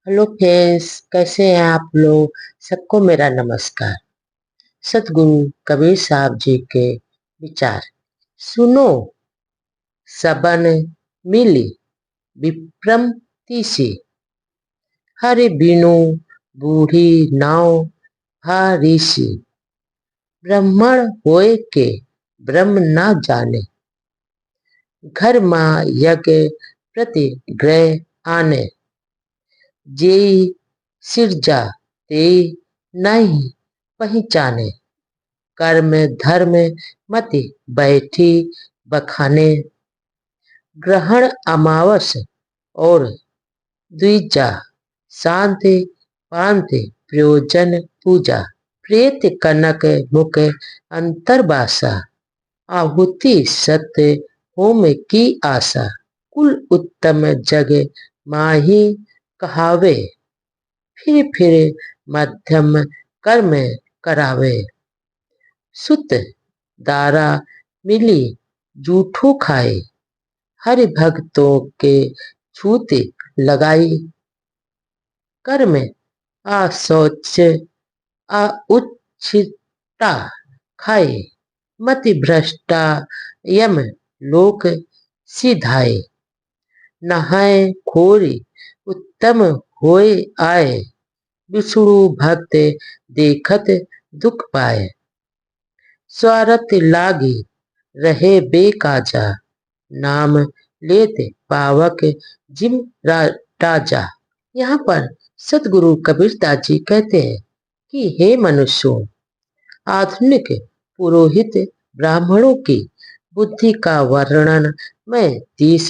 Hello friends, कैसे हैं आप लोग। सबको मेरा नमस्कार। सतगुरु कबीर साहब जी के विचार सुनो। सबन मिली विप्रम तीसी, हरि बिनु बूढ़ी नाव भारीसी। ब्राह्मण होए के ब्रह्म ना जाने, घर माँ यज्ञ प्रति ग्रह आने। जेई सिरजा तेई नहीं पहचाने, कर्म धर्म मति बैठी बखाने। ग्रहण अमावस और द्विजा, शांति पांति प्रयोजन पूजा। प्रेत कनक मुख अंतरबासा, आहुति सत्य होम की आशा। कुल उत्तम जग माही कहावे, फिर मध्यम कर्म करावे। सुत दारा मिली जूठो खाए, हरि भक्तों के छूते लगाई। कर्म असौच उच्छिता खाए, मति भ्रष्टा यम लोक सिधाए। नहाय खोरी उत्तम होए आए, विष्णु भक्त देखत दुख पाए। स्वार्थ लागी रहे बेकाजा, नाम लेते पावक जिम राजा। यहाँ पर सतगुरु कबीरदास जी कहते हैं कि हे मनुष्यों, आधुनिक पुरोहित ब्राह्मणों की बुद्धि का वर्णन मैं 30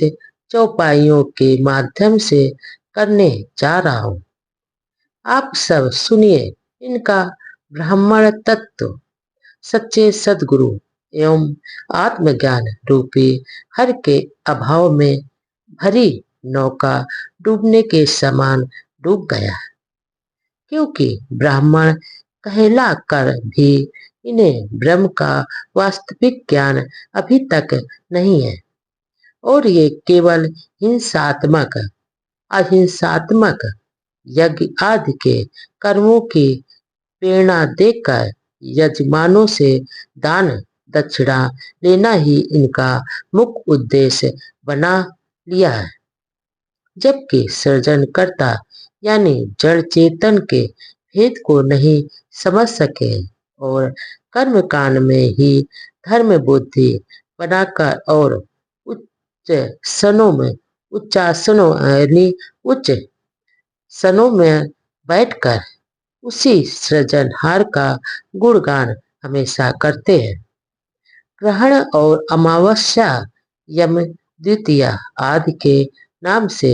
चौपाइयों के माध्यम से करने जा रहा हूँ। आप सब सुनिए इनका ब्राह्मण तत्व। सच्चे सद्गुरु एवं आत्मज्ञान रूपी हर के अभाव में भरी नौका डूबने के समान डूब गया, क्योंकि ब्राह्मण कहला कर भी इन्हें ब्रह्म का वास्तविक ज्ञान अभी तक नहीं है, और ये केवल हिंसात्मक अहिंसात्मक यज्ञ आदि के कर्मों की प्रेरणा देकर यजमानों से दान दक्षिणा लेना ही इनका मुख्य उद्देश्य बना लिया है। जबकि सृजनकर्ता यानी जड़ चेतन के भेद को नहीं समझ सके और कर्म कांड में ही धर्म बुद्धि बनाकर और उच्च सनों में उच्चासनों यानी उच्च सनों में बैठकर उसी सृजनहार का गुणगान हमेशा करते हैं। ग्रहण और अमावस्या यम द्वितीया आदि के नाम से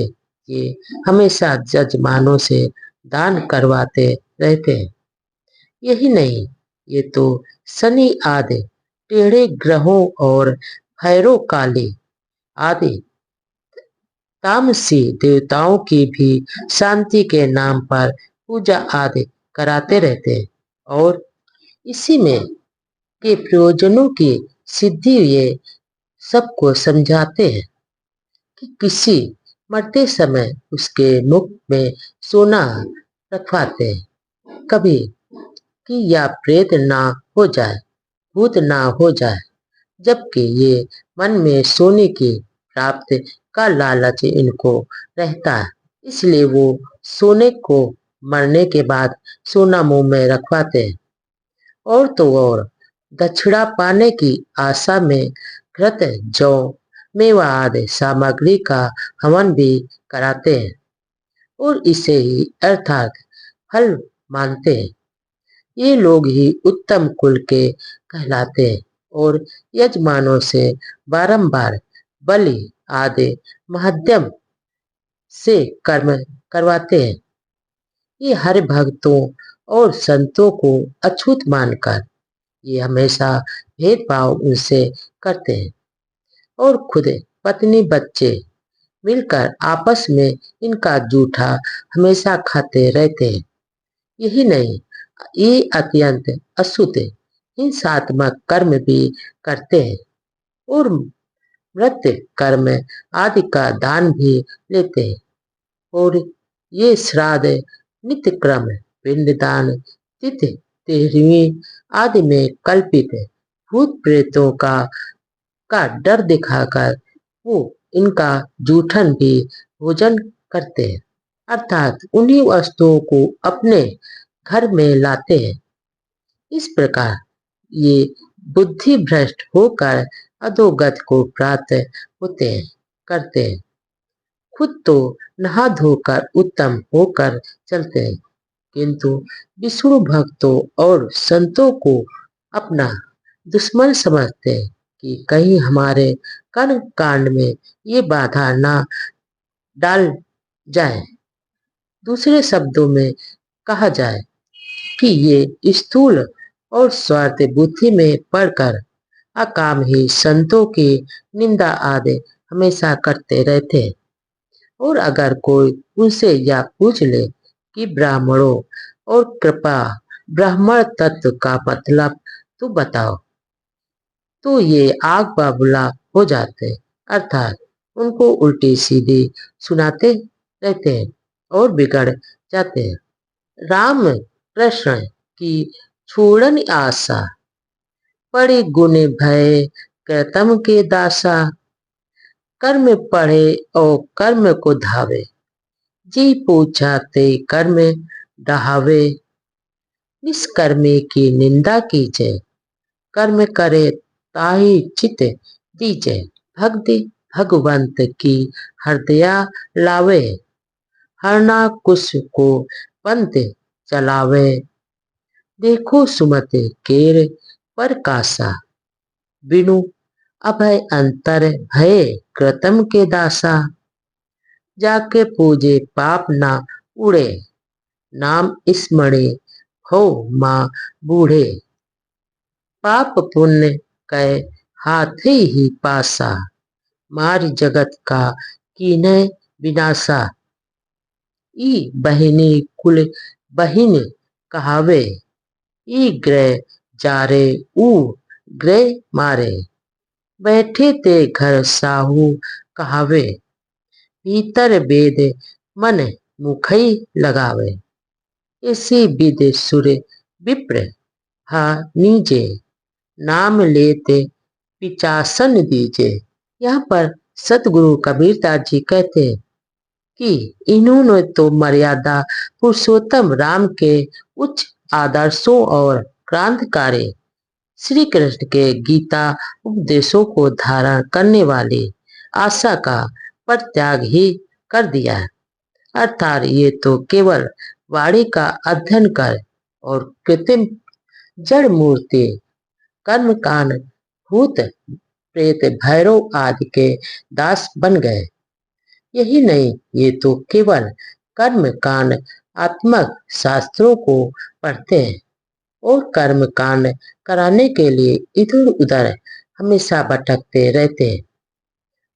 ये हमेशा जजमानों से दान करवाते रहते हैं। यही नहीं, ये तो शनि आदि टेढ़े ग्रहों और भैरव काली आदि तामसी देवताओं की भी शांति के नाम पर पूजा आदि कराते रहते हैं, और इसी में के प्रयोजनों की सिद्धि ये सबको समझाते हैं कि किसी मरते समय उसके मुख में सोना रखवाते हैं, कभी कि या प्रेत ना हो जाए, भूत ना हो जाए। जबकि ये मन में सोने की प्राप्ति का लालच इनको रहता है, इसलिए वो सोने को मरने के बाद सोना मुंह में रखवाते हैं। और तो और दक्षिणा पाने की आशा में घृत जौ मेवा आदि सामग्री का हवन भी कराते हैं, और इसे ही अर्थात फल मानते हैं। ये लोग ही उत्तम कुल के कहलाते हैं, और यजमानों से बारंबार बलि आदि माध्यम से कर्म करवाते हैं। ये हरि भक्तों और संतों को अछूत मानकर ये हमेशा भेदभाव उनसे करते हैं, और खुद पत्नी बच्चे मिलकर आपस में इनका जूठा हमेशा खाते रहते हैं। यही नहीं, ये अत्यंत अशुद्ध हिंसात्मक कर्म भी करते हैं, और मृत कर्म आदि का दान भी लेते हैं, और ये श्राद्ध नित्य क्रम पिंडदान तिथि 13वीं आदि में कल्पित भूत प्रेतों का डर दिखाकर वो इनका जूठन भी भोजन करते हैं, अर्थात उन्हीं वस्तुओं को अपने घर में लाते हैं। इस प्रकार ये बुद्धि भ्रष्ट होकर अधोगत को प्राप्त होते हैं करते हैं। खुद तो नहा धोकर उत्तम होकर चलते हैं, किंतु विष्णु भक्तों और संतों को अपना दुश्मन समझते हैं कि कहीं हमारे कर्म कांड में ये बाधा ना डाल जाए। दूसरे शब्दों में कहा जाए कि ये स्थूल और स्वार्थ बुद्धि में पड़कर अकाम ही संतों की निंदा आदि हमेशा करते रहते हैं। और अगर कोई उनसे यह पूछ ले कि ब्राह्मणों और कृपा ब्राह्मण तत्व का मतलब तो बताओ, तो ये आग बाबूला हो जाते हैं, अर्थात उनको उल्टी सीधी सुनाते रहते हैं और बिगड़ जाते हैं। राम कृष्ण की छोड़न आशा पड़े गुण भय कृतम के दासा, कर्म पढ़े और कर्म को धावे, जी पूछा ते कर्म डहावे। निष्कर्मे की निंदा कीजे, कर्म करे ताहि चित दीजे। भक्ति भगवंत की हृदया लावे, हरना कुश को पंथ चलावे। देखो सुमत केर पर कासा, बिनु अभय अंतर भय कृतम के दासा। जाके पूजे पाप ना उड़े, नाम स्मरे हो माँ बूढ़े। पाप पुण्य कै हाथ ही पासा, मार जगत का कीन्हे विनाशा। ई बहिनी कुल बहिन कहावे, ई ग्रह जारे ऊ ग्रह मारे। बैठे ते घर साहू कहावे, भीतर वेद मन मुखई लगावे। इसी विद सुर विप्र हा नीजे, नाम लेते पिचासन दीजे। यहाँ पर सतगुरु कबीरदास जी कहते हैं कि इन्होंने तो मर्यादा पुरुषोत्तम राम के उच्च आदर्शों और क्रांतिकारी श्री कृष्ण के गीता उपदेशों को धारण करने वाली आशा का परित्याग ही कर दिया है। अर्थात ये तो केवल वाणी का अध्ययन कर और कृत्रिम जड़ मूर्ति कर्म कांड भूत प्रेत भैरव आदि के दास बन गए। यही नहीं, ये तो केवल कर्म कांड आत्मक शास्त्रों को पढ़ते हैं और कर्म कांड कराने के लिए इधर उधर हमेशा भटकते रहते हैं।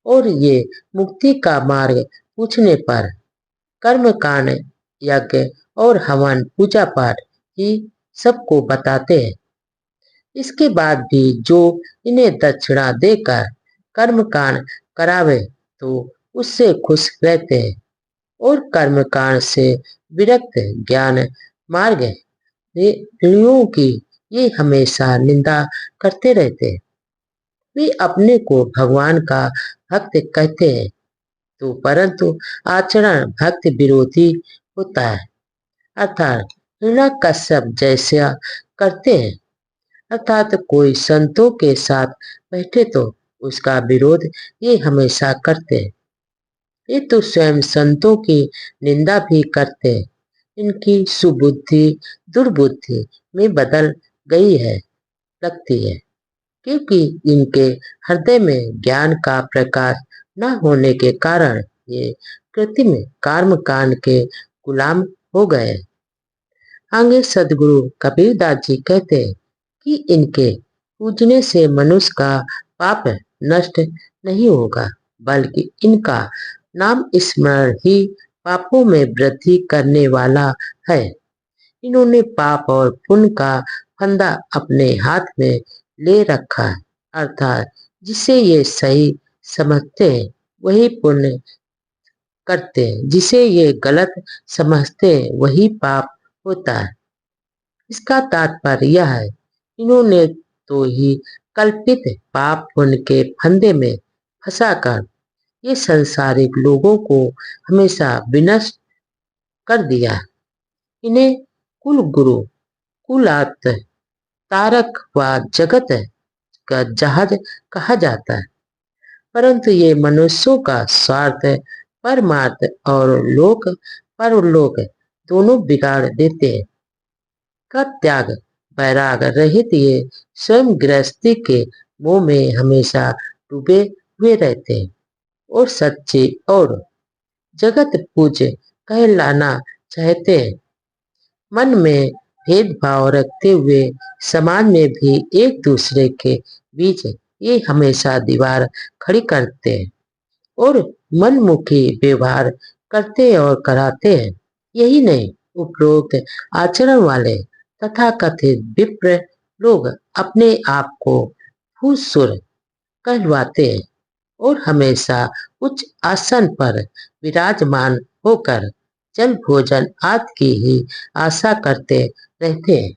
और ये मुक्ति का मार्ग पूछने पर कर्म कांड यज्ञ और हवन पूजा पाठ ही सबको बताते हैं। इसके बाद भी जो इन्हें दक्षिणा देकर कर्म कांड करावे तो उससे खुश रहते हैं और कर्म कांड से विरक्त ज्ञान मार्ग ऋणियों की ये हमेशा निंदा करते रहते हैं। वे अपने को भगवान का भक्त कहते हैं तो परंतु आचरण भक्त विरोधी होता है, अर्थात हिरण्यकश्यप जैसा करते हैं। अर्थात कोई संतों के साथ बैठे तो उसका विरोध ये हमेशा करते हैं। ये तो स्वयं संतों की निंदा भी करते हैं। इनकी सुबुद्धि दुर्बुद्धि में बदल गई है लगती है, क्योंकि इनके हृदय में ज्ञान का प्रकाश न होने के कारण ये कृत्रिम कर्म कांड के गुलाम हो गए। आगे सदगुरु कबीरदास जी कहते हैं कि इनके पूजने से मनुष्य का पाप नष्ट नहीं होगा, बल्कि इनका नाम स्मरण ही पापों में वृद्धि करने वाला है। इन्होंने पाप और पुण्य का फंदा अपने हाथ में ले रखा है, अर्थात जिसे ये सही समझते हैं वही पुण्य करते हैं, जिसे ये गलत समझते हैं वही पाप होता है। इसका तात्पर्य यह है, इन्होंने तो ही कल्पित पाप पुण्य के फंदे में फंसाकर ये संसारिक लोगों को हमेशा विनष्ट कर दिया। इन्हें कुल गुरु, कुलात, तारक व जगत का जहाज कहा जाता है, परंतु ये मनुष्यों का स्वार्थ, परमार्थ और लोक परलोक दोनों बिगाड़ देते हैं। का त्याग, वैराग रहित ये स्वयं गृहस्थी के मोह में हमेशा डूबे हुए रहते हैं और सच्चे और जगत पूज्य कहलाना चाहते हैं। मन में भेदभाव रखते हुए समाज में भी एक दूसरे के बीच ये हमेशा दीवार खड़ी करते हैं और मनमुखी व्यवहार करते और कराते हैं। यही नहीं, उपरोक्त आचरण वाले तथाकथित विप्र लोग अपने आप को भूसुर कहलवाते हैं और हमेशा उच्च आसन पर विराजमान होकर जल भोजन आदि की ही आशा करते रहते हैं।